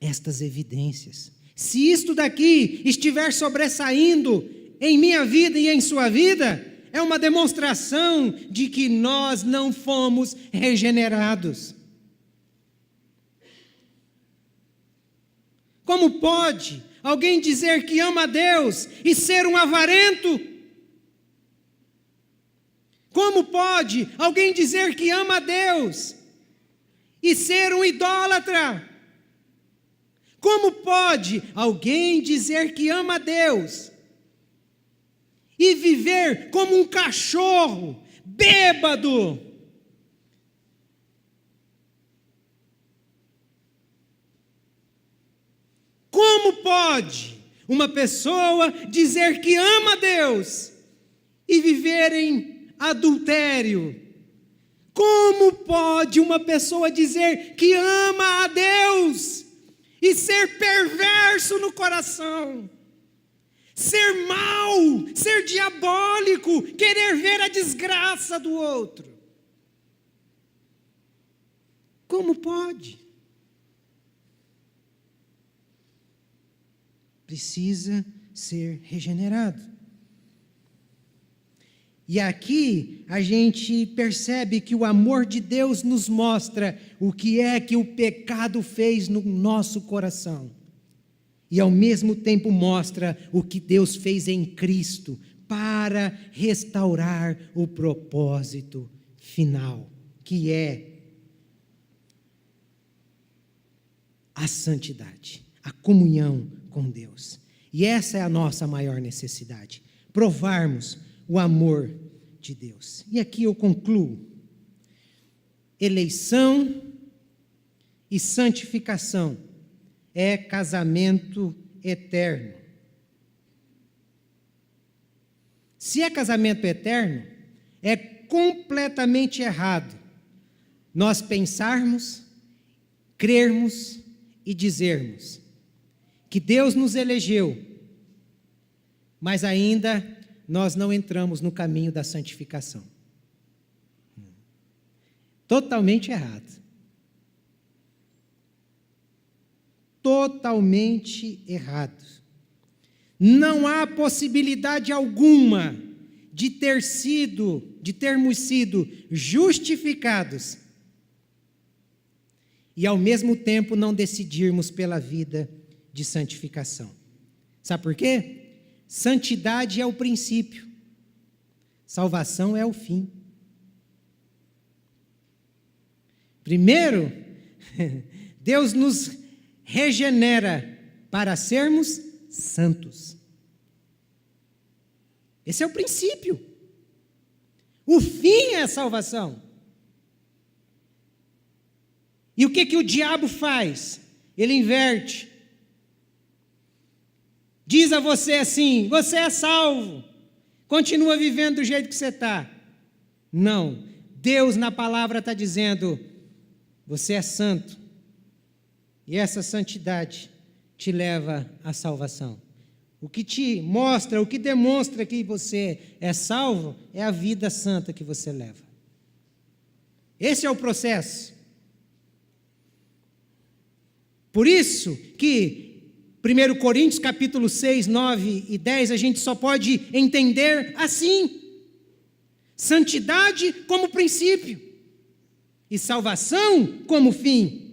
estas evidências. Se isto daqui estiver sobressaindo em minha vida e em sua vida, é uma demonstração de que nós não fomos regenerados. Como pode alguém dizer que ama a Deus e ser um avarento? Como pode alguém dizer que ama a Deus e ser um idólatra? Como pode alguém dizer que ama a Deus e viver como um cachorro bêbado? Como pode uma pessoa dizer que ama a Deus e viverem adultério. Como pode uma pessoa dizer que ama a Deus e ser perverso no coração? Ser mau, ser diabólico, querer ver a desgraça do outro. Como pode? Precisa ser regenerado. E aqui a gente percebe que o amor de Deus nos mostra o que é que o pecado fez no nosso coração. E ao mesmo tempo mostra o que Deus fez em Cristo para restaurar o propósito final, que é a santidade, a comunhão com Deus. E essa é a nossa maior necessidade, provarmos o amor de Deus. E aqui eu concluo. Eleição e santificação é casamento eterno. Se é casamento eterno, é completamente errado nós pensarmos, crermos e dizermos que Deus nos elegeu, mas ainda nós não entramos no caminho da santificação. Totalmente errado. Totalmente errado. Não há possibilidade alguma de termos sido justificados e ao mesmo tempo não decidirmos pela vida de santificação. Sabe por quê? Santidade é o princípio, salvação é o fim. Primeiro, Deus nos regenera para sermos santos. Esse é o princípio. O fim é a salvação. E o que o diabo faz? Ele inverte. Diz a você assim: você é salvo, continua vivendo do jeito que você está. Não, Deus na palavra está dizendo: você é santo, e essa santidade te leva à salvação. O que te mostra, o que demonstra que você é salvo, é a vida santa que você leva. Esse é o processo. Por isso que 1 Coríntios capítulo 6, 9 e 10, a gente só pode entender assim: santidade como princípio e salvação como fim.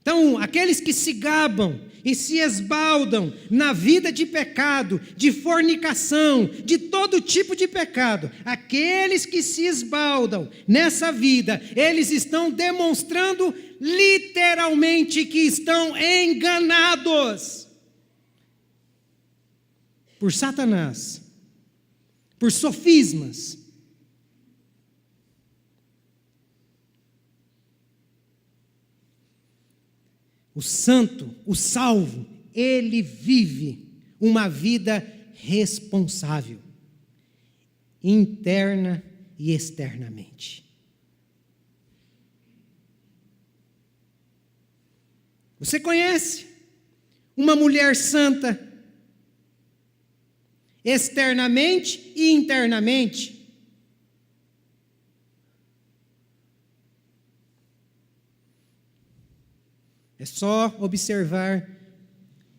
Então, aqueles que se gabam e se esbaldam na vida de pecado, de fornicação, de todo tipo de pecado, aqueles que se esbaldam nessa vida, eles estão demonstrando literalmente que estão enganados por Satanás, por sofismas. O santo, o salvo, ele vive uma vida responsável, interna e externamente. Você conhece uma mulher santa, externamente e internamente? É só observar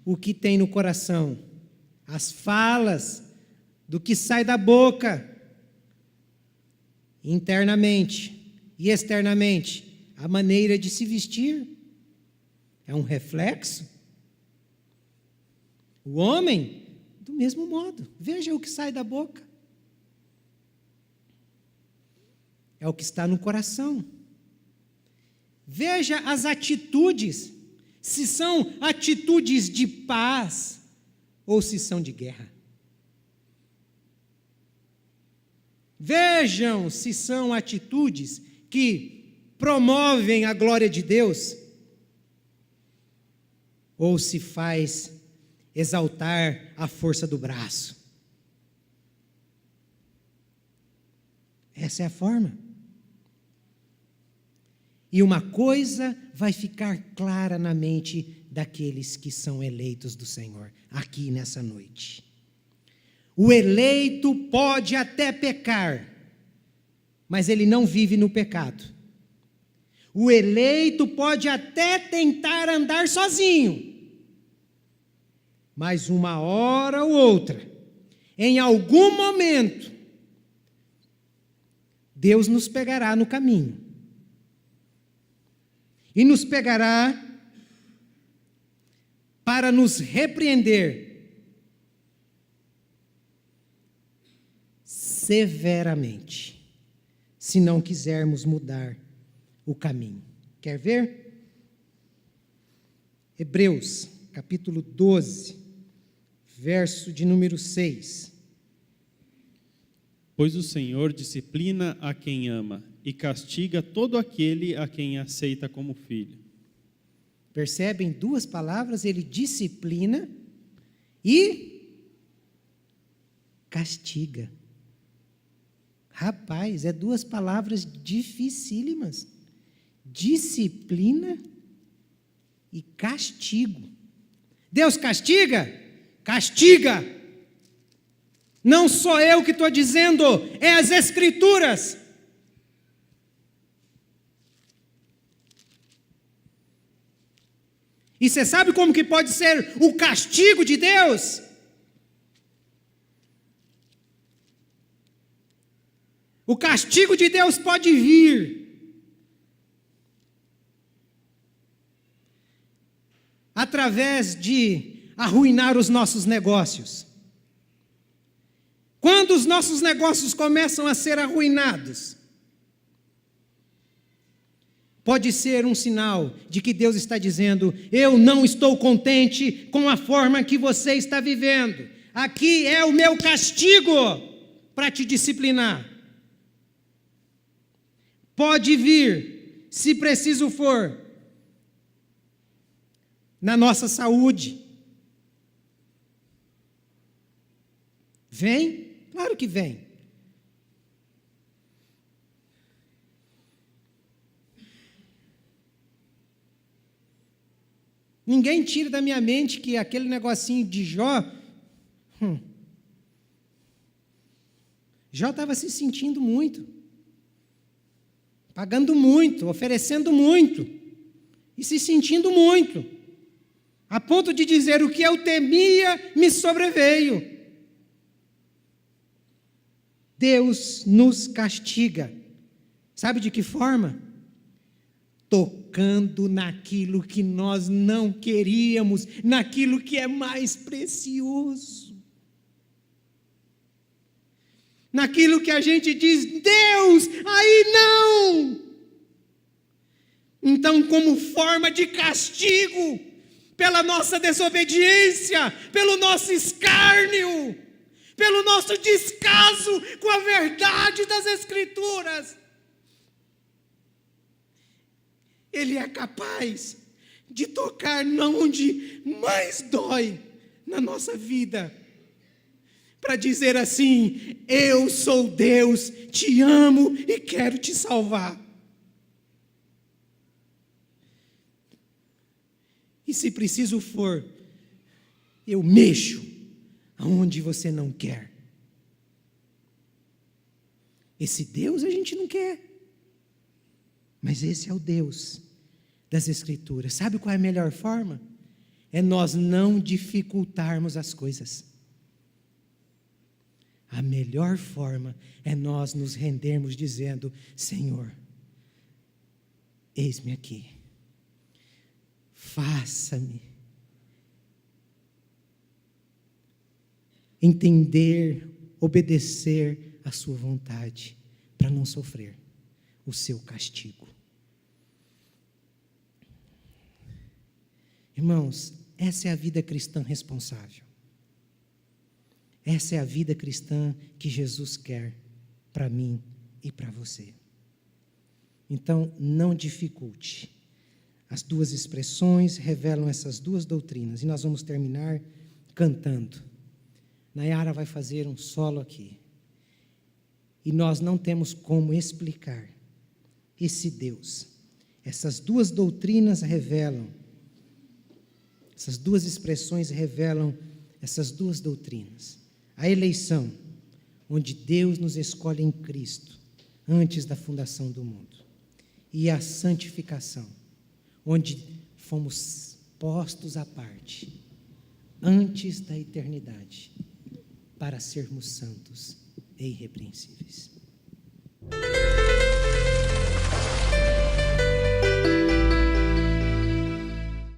o que tem no coração, as falas, do que sai da boca, internamente e externamente, a maneira de se vestir. É um reflexo. O homem, do mesmo modo, veja o que sai da boca. É o que está no coração. Veja as atitudes, se são atitudes de paz ou se são de guerra. Vejam se são atitudes que promovem a glória de Deus ou se faz exaltar a força do braço. Essa é a forma. E uma coisa vai ficar clara na mente daqueles que são eleitos do Senhor, aqui nessa noite. O eleito pode até pecar, mas ele não vive no pecado. O eleito pode até tentar andar sozinho, mas uma hora ou outra, em algum momento, Deus nos pegará no caminho. E nos pegará para nos repreender severamente, se não quisermos mudar o caminho. Quer ver? Hebreus, capítulo 12, verso de número 6. Pois o Senhor disciplina a quem ama e castiga todo aquele a quem aceita como filho. Percebem duas palavras? Ele disciplina e castiga. Rapaz, é duas palavras dificílimas. Disciplina e castigo. Deus castiga? Castiga. Não sou eu que estou dizendo, é as Escrituras. E você sabe como que pode ser o castigo de Deus? O castigo de Deus pode vir através de arruinar os nossos negócios. Quando os nossos negócios começam a ser arruinados, pode ser um sinal de que Deus está dizendo: eu não estou contente com a forma que você está vivendo. Aqui é o meu castigo para te disciplinar. Pode vir, se preciso for, na nossa saúde. Vem? Claro que vem. Ninguém tira da minha mente que aquele negocinho de Jó, Jó estava se sentindo muito, pagando muito, oferecendo muito, e se sentindo muito, a ponto de dizer: o que eu temia me sobreveio. Deus nos castiga. Sabe de que forma? Tocando naquilo que nós não queríamos, naquilo que é mais precioso. Naquilo que a gente diz: Deus, aí não! Então, como forma de castigo, pela nossa desobediência, pelo nosso escárnio, pelo nosso descaso com a verdade das Escrituras, Ele é capaz de tocar onde mais dói na nossa vida, para dizer assim: eu sou Deus, te amo e quero te salvar. E se preciso for, eu mexo aonde você não quer. Esse Deus a gente não quer. Mas esse é o Deus das Escrituras. Sabe qual é a melhor forma? É nós não dificultarmos as coisas. A melhor forma é nós nos rendermos dizendo: Senhor, eis-me aqui. Faça-me entender, obedecer a sua vontade, para não sofrer o seu castigo. Irmãos, essa é a vida cristã responsável. Essa é a vida cristã que Jesus quer para mim e para você. Então, não dificulte. As duas expressões revelam essas duas doutrinas. E nós vamos terminar cantando. Nayara vai fazer um solo aqui. E nós não temos como explicar esse Deus. Essas duas doutrinas revelam, essas duas expressões revelam essas duas doutrinas. A eleição, onde Deus nos escolhe em Cristo, antes da fundação do mundo. E a santificação, onde fomos postos à parte, antes da eternidade, para sermos santos e irrepreensíveis.